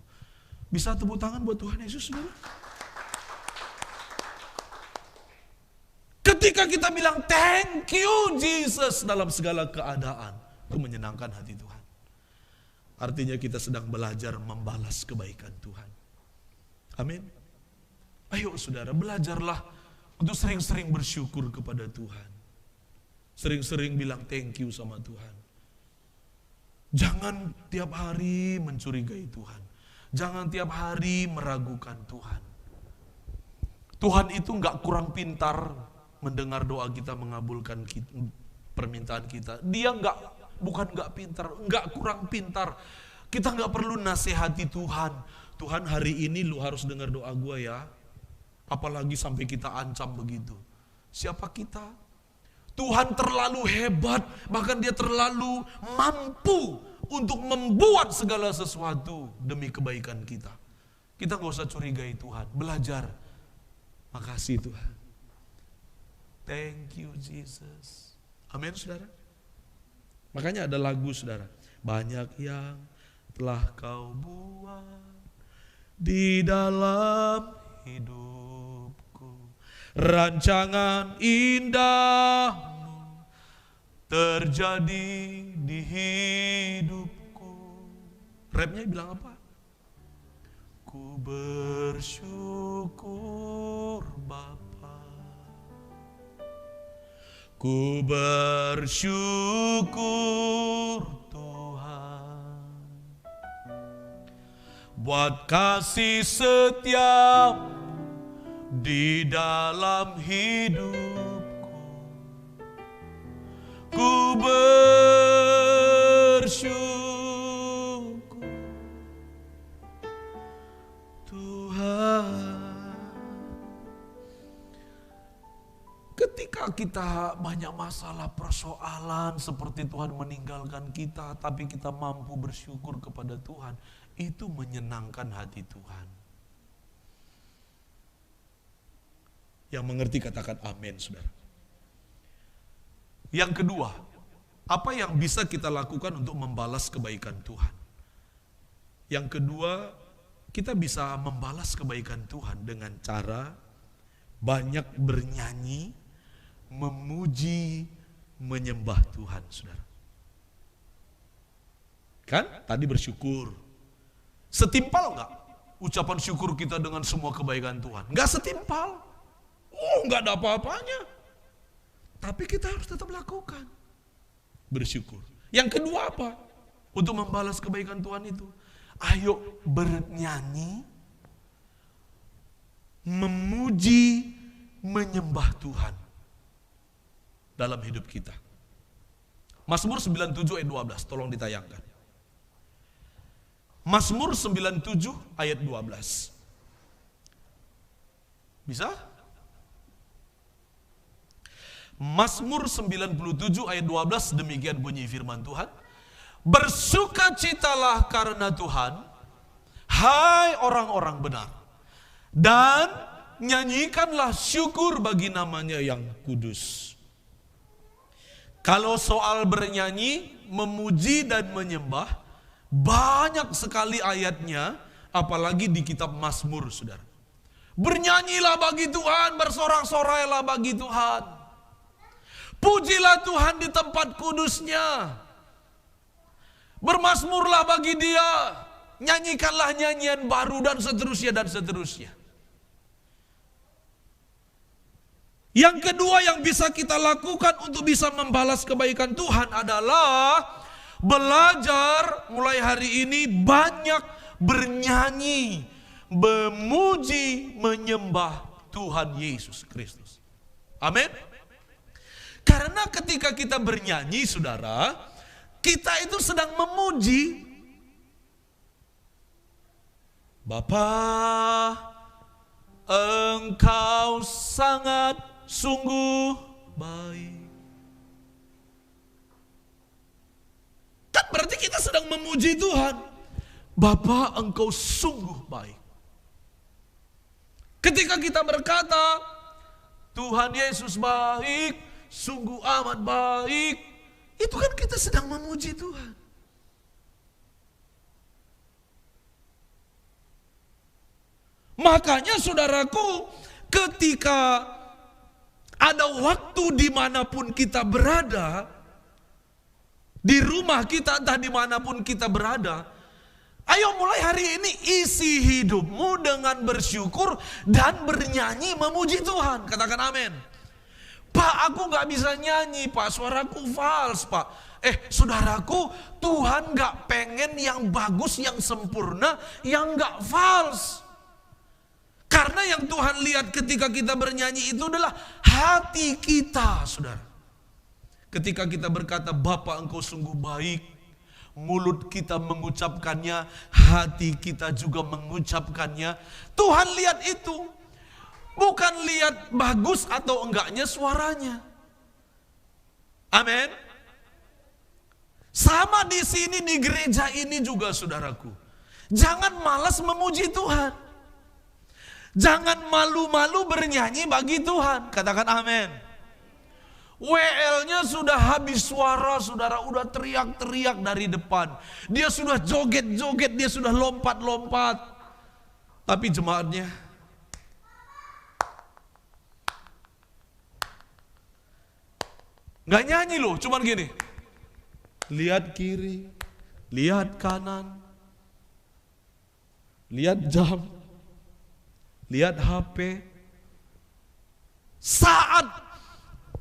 Bisa tepuk tangan buat Tuhan Yesus, saudara? Ketika kita bilang thank you Jesus dalam segala keadaan, itu menyenangkan hati Tuhan. Artinya kita sedang belajar membalas kebaikan Tuhan. Amin. Ayo saudara, belajarlah untuk sering-sering bersyukur kepada Tuhan. Sering-sering bilang thank you sama Tuhan. Jangan tiap hari mencurigai Tuhan. Jangan tiap hari meragukan Tuhan. Tuhan itu gak kurang pintar mendengar doa kita, mengabulkan permintaan kita. Dia bukan gak pintar, gak kurang pintar. Kita gak perlu nasihati Tuhan. Tuhan hari ini lu harus dengar doa gue ya. Apalagi sampai kita ancam begitu. Siapa kita? Tuhan terlalu hebat, bahkan dia terlalu mampu untuk membuat segala sesuatu demi kebaikan kita. Kita gak usah curigai Tuhan, belajar. Makasih Tuhan. Thank you Jesus. Amin saudara. Makanya ada lagu saudara. Banyak yang telah kau buat di dalam hidupku. Rancangan indahmu terjadi di hidupku. Rapnya bilang apa? Ku bersyukur Bapa. Ku bersyukur Tuhan buat kasih setiap di dalam hidupku. Ku bersyukur Tuhan. Ketika kita banyak masalah, persoalan seperti Tuhan meninggalkan kita, tapi kita mampu bersyukur kepada Tuhan, itu menyenangkan hati Tuhan. Yang mengerti katakan amin, saudara. Yang kedua, apa yang bisa kita lakukan untuk membalas kebaikan Tuhan? Yang kedua, kita bisa membalas kebaikan Tuhan dengan cara banyak bernyanyi, memuji, menyembah Tuhan, saudara. Kan? Tadi bersyukur. Setimpal enggak ucapan syukur kita dengan semua kebaikan Tuhan? Enggak setimpal. Enggak ada apa-apanya. Tapi kita harus tetap lakukan. Bersyukur. Yang kedua apa? Untuk membalas kebaikan Tuhan itu, ayo bernyanyi, memuji, menyembah Tuhan dalam hidup kita. Mazmur 97 ayat 12, tolong ditayangkan. Mazmur 97 ayat 12. Bisa? Mazmur 97 ayat 12 demikian bunyi firman Tuhan. Bersukacitalah karena Tuhan, hai orang-orang benar, dan nyanyikanlah syukur bagi namanya yang kudus. Kalau soal bernyanyi, memuji dan menyembah, banyak sekali ayatnya, apalagi di kitab Mazmur, saudara. Bernyanyilah bagi Tuhan, bersorak-sorailah bagi Tuhan. Pujilah Tuhan di tempat kudusnya. Bermazmurlah bagi Dia. Nyanyikanlah nyanyian baru dan seterusnya dan seterusnya. Yang kedua yang bisa kita lakukan untuk bisa membalas kebaikan Tuhan adalah belajar mulai hari ini banyak bernyanyi, memuji, menyembah Tuhan Yesus Kristus. Amin. Karena ketika kita bernyanyi, saudara, kita itu sedang memuji Bapa, Engkau sangat sungguh baik. Kan berarti kita sedang memuji Tuhan. Bapa, Engkau sungguh baik. Ketika kita berkata, Tuhan Yesus baik, sungguh amat baik, itu kan kita sedang memuji Tuhan. Makanya saudaraku, ketika ada waktu dimanapun kita berada, di rumah kita, entah dimanapun kita berada, ayo mulai hari ini isi hidupmu dengan bersyukur dan bernyanyi memuji Tuhan. Katakan amin. Pak, aku gak bisa nyanyi, Pak, suaraku fals, Pak. Saudaraku, Tuhan gak pengen yang bagus, yang sempurna, yang gak fals. Karena yang Tuhan lihat ketika kita bernyanyi itu adalah hati kita, saudara. Ketika kita berkata, Bapa Engkau sungguh baik, mulut kita mengucapkannya, hati kita juga mengucapkannya. Tuhan lihat itu. Bukan lihat bagus atau enggaknya suaranya. Amin. Sama di sini di gereja ini juga, saudaraku. Jangan malas memuji Tuhan. Jangan malu-malu bernyanyi bagi Tuhan. Katakan amin. WL-nya sudah habis suara, saudara, udah teriak-teriak dari depan. Dia sudah joget-joget, dia sudah lompat-lompat. Tapi jemaatnya nggak nyanyi loh, cuman gini. Lihat kiri, lihat kanan, lihat jam, lihat HP. Saat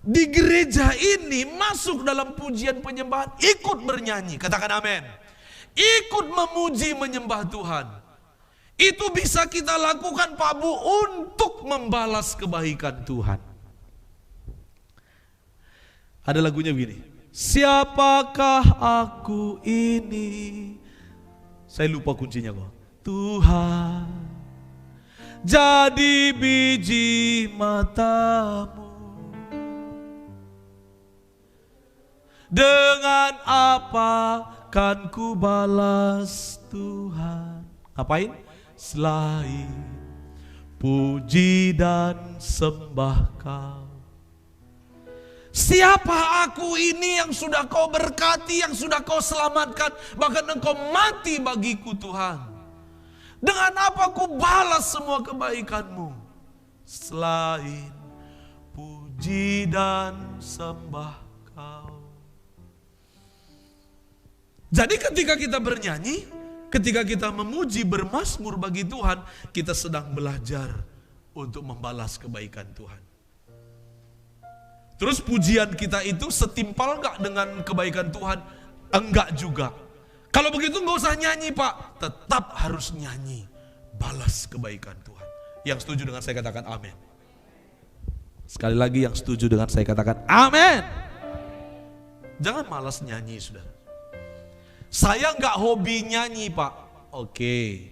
di gereja ini masuk dalam pujian penyembahan, ikut bernyanyi, katakan amin. Ikut memuji menyembah Tuhan. Itu bisa kita lakukan, Pak Bu, untuk membalas kebaikan Tuhan. Ada lagunya begini. Siapakah aku ini? Saya lupa kuncinya kok. Tuhan, jadi biji matamu. Dengan apa kan ku balas Tuhan? Ngapain? Selain puji dan sembah Kau. Siapa aku ini yang sudah Kau berkati, yang sudah Kau selamatkan, bahkan Engkau mati bagiku Tuhan. Dengan apa ku balas semua kebaikan-Mu? Selain puji dan sembah Kau. Jadi ketika kita bernyanyi, ketika kita memuji, bermazmur bagi Tuhan, kita sedang belajar untuk membalas kebaikan Tuhan. Terus pujian kita itu setimpal gak dengan kebaikan Tuhan? Enggak juga. Kalau begitu gak usah nyanyi, Pak. Tetap harus nyanyi, balas kebaikan Tuhan. Yang setuju dengan saya katakan amin. Sekali lagi yang setuju dengan saya katakan amin. Jangan malas nyanyi, saudara. Saya gak hobi nyanyi, Pak. Oke,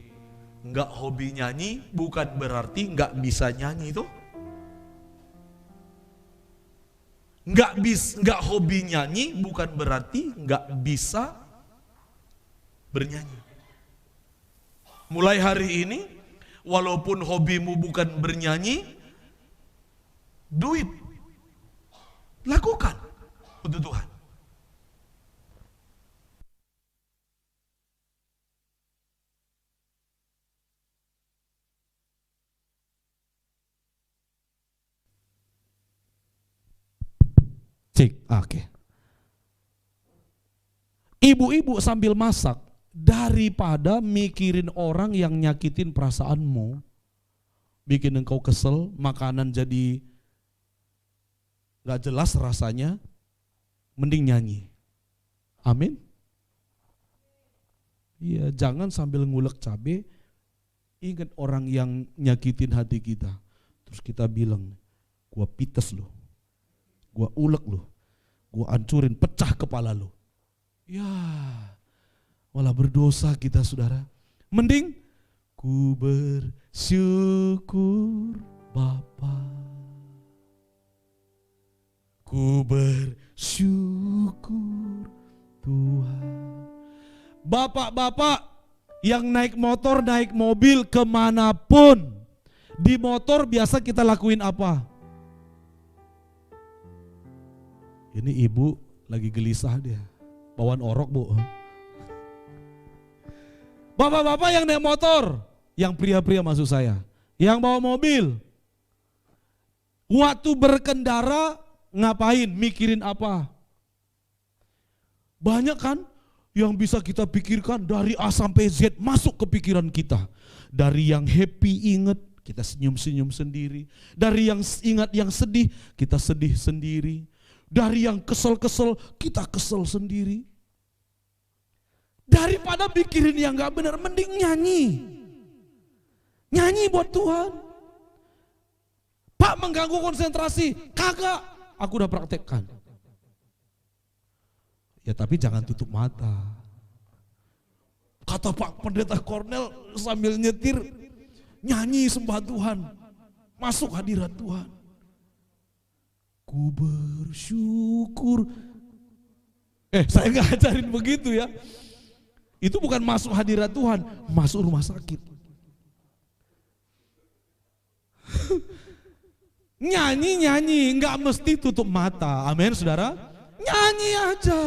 gak hobi nyanyi bukan berarti gak bisa nyanyi itu. nggak hobi nyanyi bukan berarti nggak bisa bernyanyi. Mulai hari ini, walaupun hobimu bukan bernyanyi, duit lakukan untuk Tuhan. Cek, oke. Ibu-ibu sambil masak, daripada mikirin orang yang nyakitin perasaanmu, bikin engkau kesel, makanan jadi gak jelas rasanya, mending nyanyi. Amin. Iya, jangan sambil ngulek cabai, ingat orang yang nyakitin hati kita. Terus kita bilang, gua pites loh, gua ulek loh, gua hancurin, pecah kepala loh. Ya, malah berdosa kita saudara. Mending ku bersyukur Bapa, ku bersyukur Tuhan. Bapak-bapak yang naik motor, naik mobil kemanapun, di motor biasa kita lakuin apa? Ini ibu lagi gelisah dia, bawaan orok bu. Bapak-bapak yang naik motor, yang pria-pria maksud saya, yang bawa mobil, waktu berkendara ngapain, mikirin apa? Banyak kan yang bisa kita pikirkan, dari A sampai Z masuk ke pikiran kita. Dari yang happy ingat, kita senyum-senyum sendiri. Dari yang ingat yang sedih, kita sedih sendiri. Dari yang kesel-kesel, kita kesel sendiri. Daripada pikirin yang gak benar, mending nyanyi. Nyanyi buat Tuhan. Pak, mengganggu konsentrasi. Kagak, aku udah praktekkan. Ya tapi jangan tutup mata. Kata Pak Pendeta Kornel sambil nyetir, nyanyi sembah Tuhan. Masuk hadirat Tuhan. Ku bersyukur. Saya gak ajarin begitu ya. Itu bukan masuk hadirat Tuhan, masuk rumah sakit. Nyanyi, nggak mesti tutup mata. Amin, saudara. Nyanyi aja.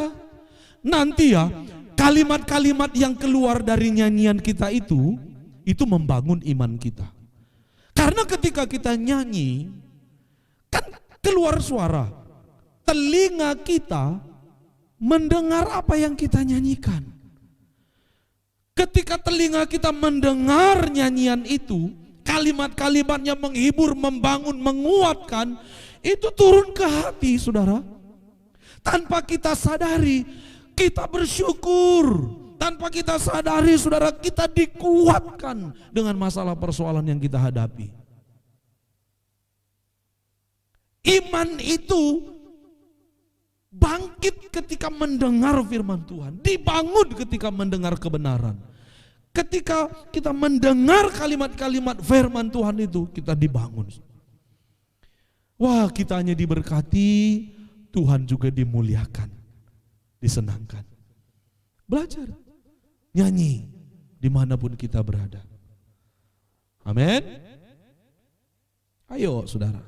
Nanti ya, kalimat-kalimat yang keluar dari nyanyian kita itu membangun iman kita. Karena ketika kita nyanyi, kan keluar suara. Telinga kita mendengar apa yang kita nyanyikan. Ketika telinga kita mendengar nyanyian itu, kalimat-kalimatnya menghibur, membangun, menguatkan, itu turun ke hati saudara. Tanpa kita sadari, kita bersyukur. Tanpa kita sadari saudara, kita dikuatkan dengan masalah persoalan yang kita hadapi. Iman itu bangkit ketika mendengar firman Tuhan, dibangun ketika mendengar kebenaran. Ketika kita mendengar kalimat-kalimat firman Tuhan itu, kita dibangun. Wah, kita hanya diberkati, Tuhan juga dimuliakan, disenangkan. Belajar, nyanyi dimanapun kita berada. Amin. Ayo saudara,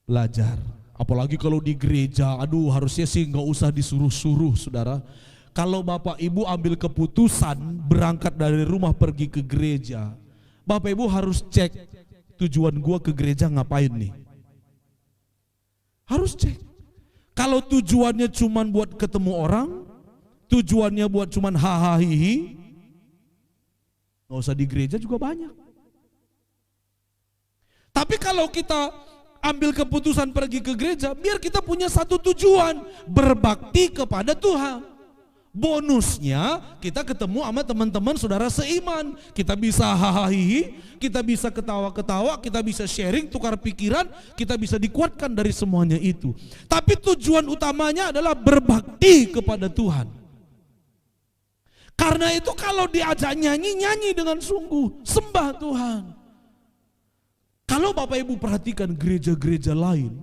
belajar. Apalagi kalau di gereja, aduh harusnya sih nggak usah disuruh-suruh saudara. Kalau Bapak Ibu ambil keputusan berangkat dari rumah pergi ke gereja, Bapak Ibu harus cek tujuan gua ke gereja ngapain nih. Harus cek. Kalau tujuannya cuma buat ketemu orang, tujuannya buat cuma hahaha hihi, nggak usah di gereja juga banyak. Tapi kalau kita ambil keputusan pergi ke gereja, biar kita punya satu tujuan, berbakti kepada Tuhan. Bonusnya kita ketemu sama teman-teman saudara seiman. Kita bisa hahaha, kita bisa ketawa-ketawa, kita bisa sharing, tukar pikiran, kita bisa dikuatkan dari semuanya itu. Tapi tujuan utamanya adalah berbakti kepada Tuhan. Karena itu kalau diajak nyanyi, nyanyi dengan sungguh, sembah Tuhan. Kalau Bapak Ibu perhatikan gereja-gereja lain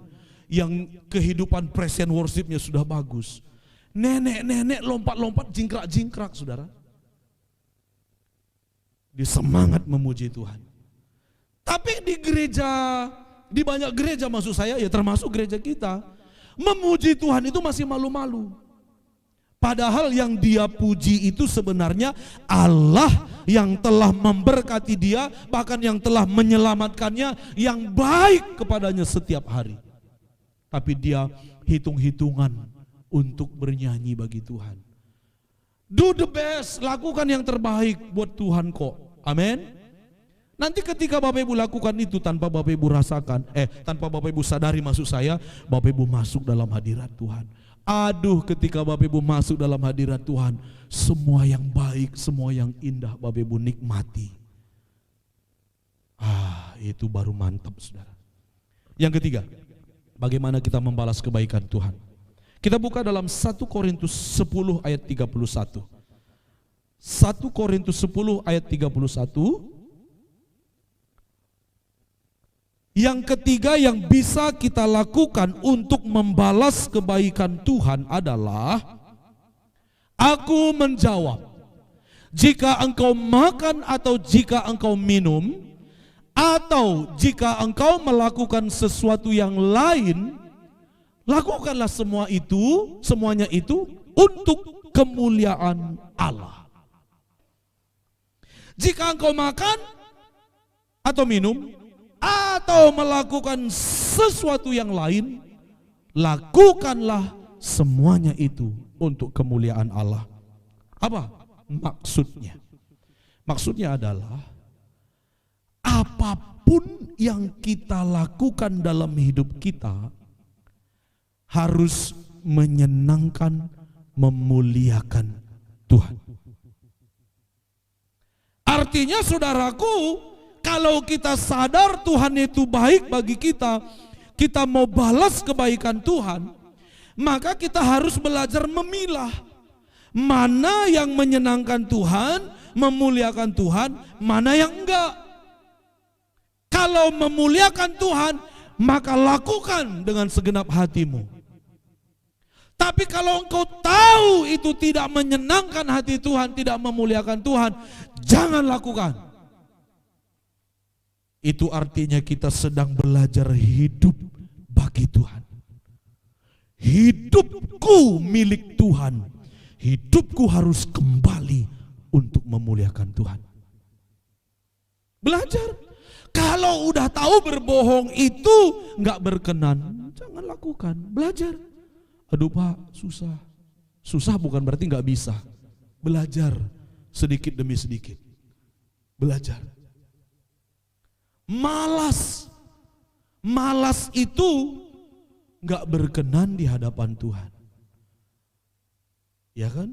yang kehidupan praise and worship-nya sudah bagus. Nenek-nenek lompat-lompat jingkrak-jingkrak, saudara. Dia semangat memuji Tuhan. Tapi di gereja, di banyak gereja maksud saya, ya termasuk gereja kita, memuji Tuhan itu masih malu-malu. Padahal yang dia puji itu sebenarnya Allah yang telah memberkati dia, bahkan yang telah menyelamatkannya, yang baik kepadanya setiap hari. Tapi dia hitung-hitungan untuk bernyanyi bagi Tuhan. Do the best, lakukan yang terbaik buat Tuhan kok. Amin. Nanti ketika Bapak Ibu lakukan itu tanpa Bapak Ibu rasakan, tanpa Bapak Ibu sadari maksud saya, Bapak Ibu masuk dalam hadirat Tuhan. Aduh, ketika Bapak Ibu masuk dalam hadirat Tuhan, semua yang baik, semua yang indah Bapak Ibu nikmati. Itu baru mantap, saudara. Yang ketiga, bagaimana kita membalas kebaikan Tuhan. Kita buka dalam 1 Korintus 10 ayat 31. 1 Korintus 10 ayat 31. Yang ketiga yang bisa kita lakukan untuk membalas kebaikan Tuhan adalah, aku menjawab, jika engkau makan atau jika engkau minum, atau jika engkau melakukan sesuatu yang lain, lakukanlah semuanya itu untuk kemuliaan Allah. Jika engkau makan atau minum, atau melakukan sesuatu yang lain, lakukanlah semuanya itu untuk kemuliaan Allah. Apa maksudnya? Maksudnya adalah apapun yang kita lakukan dalam hidup kita harus menyenangkan, memuliakan Tuhan. Artinya saudaraku, kalau kita sadar Tuhan itu baik bagi kita, kita mau balas kebaikan Tuhan, maka kita harus belajar memilah mana yang menyenangkan Tuhan, memuliakan Tuhan, mana yang enggak. Kalau memuliakan Tuhan, maka lakukan dengan segenap hatimu. Tapi kalau engkau tahu itu tidak menyenangkan hati Tuhan, tidak memuliakan Tuhan, jangan lakukan. Itu artinya kita sedang belajar hidup bagi Tuhan. Hidupku milik Tuhan. Hidupku harus kembali untuk memuliakan Tuhan. Belajar. Kalau udah tahu berbohong itu nggak berkenan, jangan lakukan. Belajar. Aduh Pak, susah. Susah bukan berarti nggak bisa. Belajar sedikit demi sedikit. Belajar. Malas itu gak berkenan di hadapan Tuhan. Ya kan?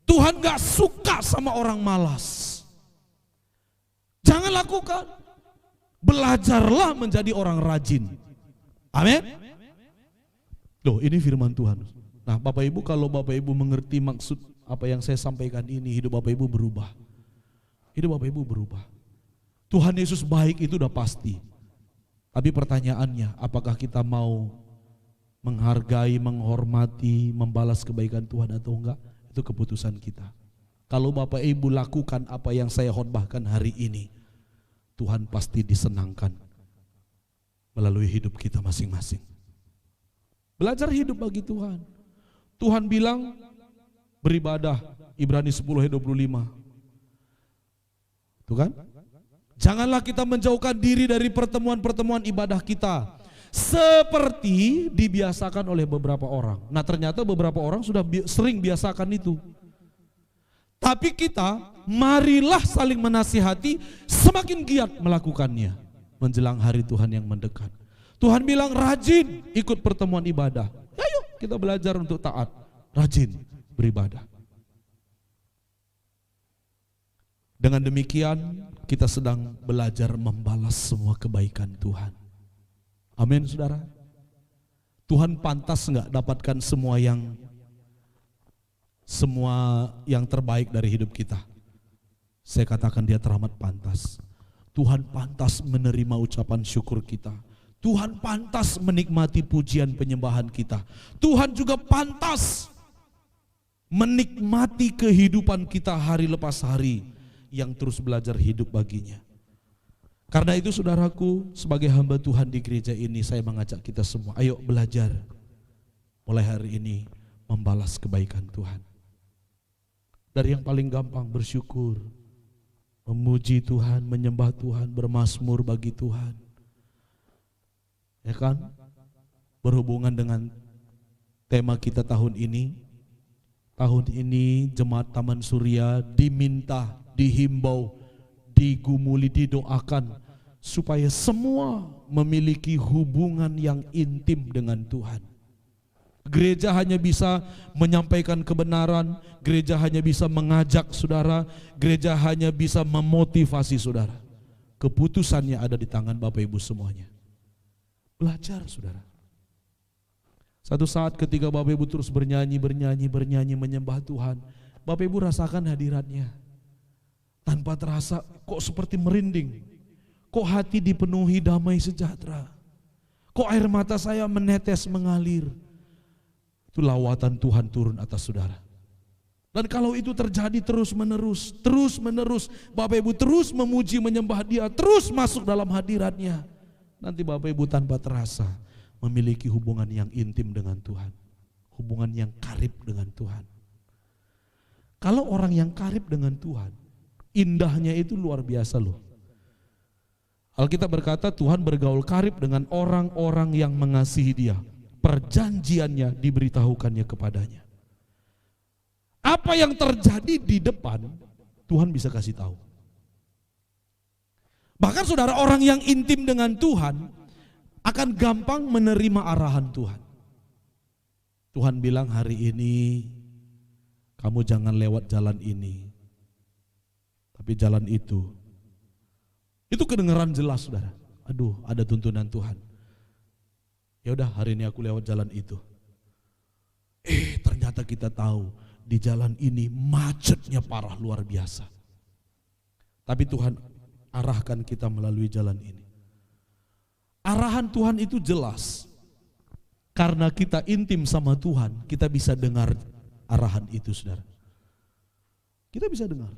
Tuhan gak suka sama orang malas. Jangan lakukan. Belajarlah menjadi orang rajin. Amin. Loh, ini firman Tuhan. Nah Bapak Ibu, kalau Bapak Ibu mengerti maksud apa yang saya sampaikan ini, hidup Bapak Ibu berubah. Hidup Bapak Ibu berubah. Tuhan Yesus baik itu udah pasti. Tapi pertanyaannya, apakah kita mau menghargai, menghormati, membalas kebaikan Tuhan atau enggak? Itu keputusan kita. Kalau Bapak Ibu lakukan apa yang saya khotbahkan hari ini, Tuhan pasti disenangkan melalui hidup kita masing-masing. Belajar hidup bagi Tuhan. Tuhan bilang beribadah, Ibrani 10 ayat 25. Tuh kan? Janganlah kita menjauhkan diri dari pertemuan-pertemuan ibadah kita seperti dibiasakan oleh beberapa orang. Nah ternyata beberapa orang sudah sering biasakan itu. Tapi kita marilah saling menasihati, semakin giat melakukannya menjelang hari Tuhan yang mendekat. Tuhan bilang rajin ikut pertemuan ibadah. Ayo kita belajar untuk taat, rajin beribadah. Dengan demikian kita sedang belajar membalas semua kebaikan Tuhan. Amin saudara. Tuhan pantas enggak dapatkan semua yang terbaik dari hidup kita? Saya katakan dia teramat pantas. Tuhan pantas menerima ucapan syukur kita. Tuhan pantas menikmati pujian penyembahan kita. Tuhan juga pantas menikmati kehidupan kita hari lepas hari yang terus belajar hidup baginya. Karena itu saudaraku, sebagai hamba Tuhan di gereja ini, saya mengajak kita semua, ayo belajar mulai hari ini membalas kebaikan Tuhan. Dari yang paling gampang, bersyukur, memuji Tuhan, menyembah Tuhan, bermazmur bagi Tuhan. Ya kan? Berhubungan dengan tema kita tahun ini Jemaat Taman Surya diminta, dihimbau, digumuli, didoakan supaya semua memiliki hubungan yang intim dengan Tuhan. Gereja hanya bisa menyampaikan kebenaran, gereja hanya bisa mengajak saudara, gereja hanya bisa memotivasi saudara. Keputusannya ada di tangan Bapak Ibu semuanya. Belajar saudara. Satu saat ketika Bapak Ibu terus bernyanyi menyembah Tuhan, Bapak Ibu rasakan hadiratnya. Tanpa terasa kok seperti merinding. Kok hati dipenuhi damai sejahtera. Kok air mata saya menetes mengalir. Itu lawatan Tuhan turun atas saudara. Dan kalau itu terjadi terus menerus, Bapak Ibu terus memuji menyembah Dia, terus masuk dalam hadiratnya. Nanti Bapak Ibu tanpa terasa memiliki hubungan yang intim dengan Tuhan. Hubungan yang karib dengan Tuhan. Kalau orang yang karib dengan Tuhan, indahnya itu luar biasa loh. Alkitab berkata Tuhan bergaul karib dengan orang-orang yang mengasihi Dia. Perjanjiannya diberitahukannya kepadanya. Apa yang terjadi di depan, Tuhan bisa kasih tahu. Bahkan saudara, orang yang intim dengan Tuhan akan gampang menerima arahan Tuhan. Tuhan bilang hari ini kamu jangan lewat jalan ini, tapi jalan itu kedengaran jelas saudara. Aduh, ada tuntunan Tuhan. Ya udah, hari ini aku lewat jalan itu. Ternyata kita tahu di jalan ini macetnya parah luar biasa. Tapi Tuhan arahkan kita melalui jalan ini. Arahan Tuhan itu jelas. Karena kita intim sama Tuhan, kita bisa dengar arahan itu saudara. Kita bisa dengar.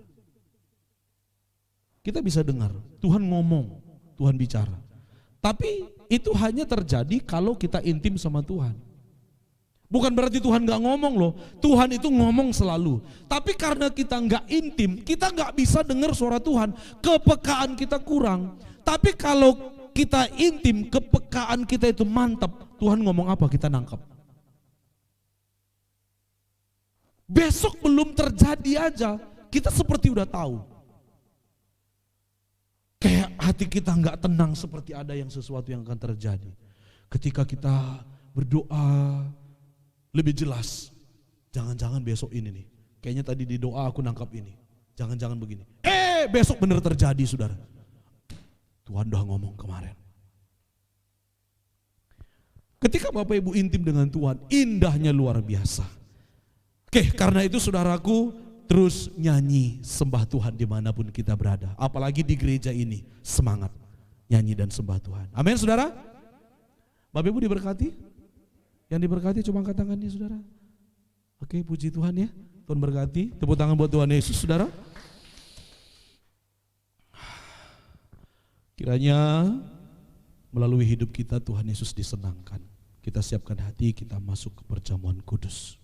Kita bisa dengar, Tuhan ngomong, Tuhan bicara. Tapi itu hanya terjadi kalau kita intim sama Tuhan. Bukan berarti Tuhan gak ngomong loh, Tuhan itu ngomong selalu. Tapi karena kita gak intim, kita gak bisa dengar suara Tuhan, kepekaan kita kurang. Tapi kalau kita intim, kepekaan kita itu mantap, Tuhan ngomong apa kita nangkap. Besok belum terjadi aja, kita seperti udah tahu. Kayak hati kita nggak tenang seperti ada yang sesuatu yang akan terjadi. Ketika kita berdoa lebih jelas, jangan-jangan besok ini nih. Kayaknya tadi di doa aku nangkap ini. Jangan-jangan begini. Besok benar terjadi saudara. Tuhan udah ngomong kemarin. Ketika Bapak Ibu intim dengan Tuhan, indahnya luar biasa. Oke, karena itu saudaraku, terus nyanyi sembah Tuhan dimanapun kita berada. Apalagi di gereja ini, semangat nyanyi dan sembah Tuhan. Amin saudara. Bapak Ibu diberkati. Yang diberkati cuma angkat tangannya saudara. Oke, puji Tuhan ya. Tuhan berkati. Tepuk tangan buat Tuhan Yesus saudara. Kiranya melalui hidup kita Tuhan Yesus disenangkan. Kita siapkan hati, kita masuk ke perjamuan kudus.